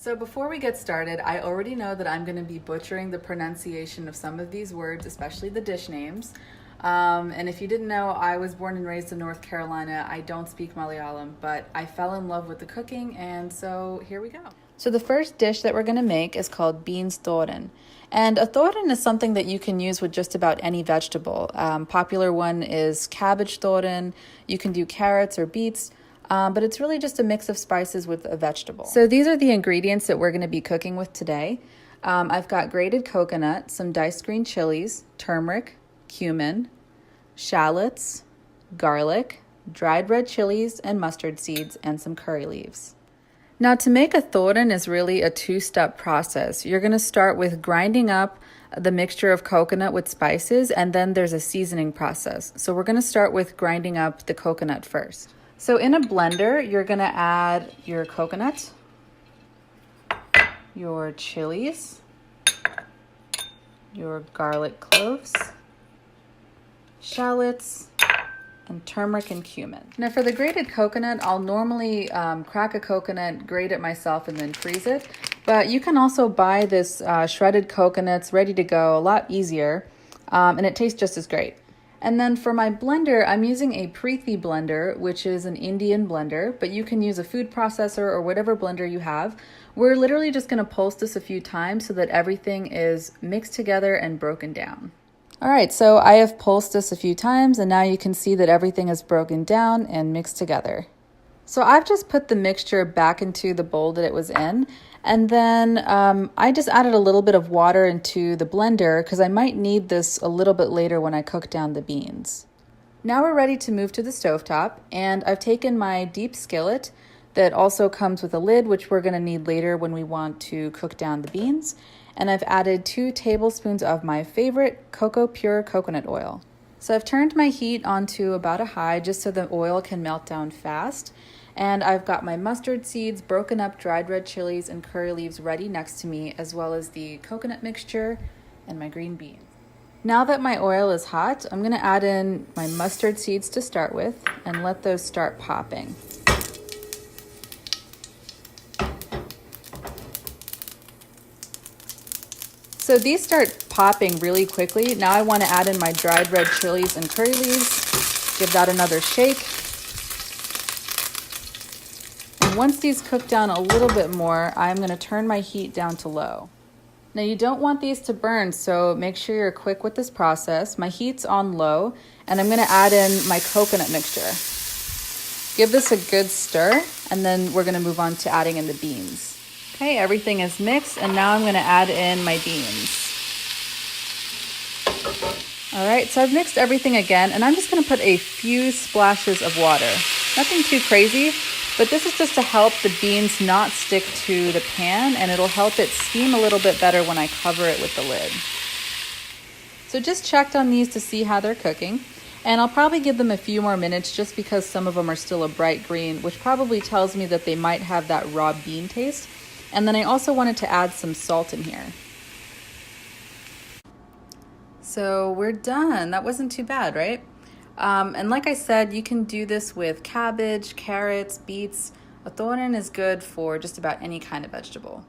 So before we get started, I already know that I'm going to be butchering the pronunciation of some of these words, especially the dish names. And if you didn't know, I was born and raised in North Carolina. I don't speak Malayalam, but I fell in love with the cooking, and so here we go. So the first dish that we're going to make is called beans thoran. And a thoran is something that you can use with just about any vegetable. Popular one is cabbage thoran. You can do carrots or beets. But it's really just a mix of spices with a vegetable. So these are the ingredients that we're going to be cooking with today. I've got grated coconut, some diced green chilies, turmeric, cumin, shallots, garlic, dried red chilies and mustard seeds, and some curry leaves. Now to make a thoran is really a two-step process. You're going to start with grinding up the mixture of coconut with spices, and then there's a seasoning process. So we're going to start with grinding up the coconut first. So in a blender, you're going to add your coconut, your chilies, your garlic cloves, shallots, and turmeric and cumin. Now for the grated coconut, I'll normally crack a coconut, grate it myself, and then freeze it. But you can also buy this shredded coconuts ready to go, a lot easier, and it tastes just as great. And then for my blender, I'm using a Preethi blender, which is an Indian blender, but you can use a food processor or whatever blender you have. We're literally just going to pulse this a few times so that everything is mixed together and broken down. All right, so I have pulsed this a few times, and now you can see that everything is broken down and mixed together. So I've just put the mixture back into the bowl that it was in, and then I just added a little bit of water into the blender because I might need this a little bit later when I cook down the beans. Now we're ready to move to the stovetop, and I've taken my deep skillet that also comes with a lid, which we're going to need later when we want to cook down the beans, and I've added 2 tablespoons of my favorite Cocoa Pure coconut oil. So I've turned my heat onto about a high just so the oil can melt down fast. And I've got my mustard seeds, broken up dried red chilies, and curry leaves ready next to me, as well as the coconut mixture and my green beans. Now that my oil is hot, I'm going to add in my mustard seeds to start with and let those start popping. So these start popping really quickly. Now I want to add in my dried red chilies and curry leaves, give that another shake. Once these cook down a little bit more, I'm going to turn my heat down to low. Now you don't want these to burn, so make sure you're quick with this process. My heat's on low, and I'm going to add in my coconut mixture. Give this a good stir, and then we're going to move on to adding in the beans. Okay, everything is mixed, and now I'm going to add in my beans. All right, so I've mixed everything again, and I'm just going to put a few splashes of water. Nothing too crazy. But this is just to help the beans not stick to the pan, and it'll help it steam a little bit better when I cover it with the lid. So just checked on these to see how they're cooking, and I'll probably give them a few more minutes just because some of them are still a bright green, which probably tells me that they might have that raw bean taste. And then I also wanted to add some salt in here. So we're done. That wasn't too bad, right? And like I said, you can do this with cabbage, carrots, beets. A thoran is good for just about any kind of vegetable.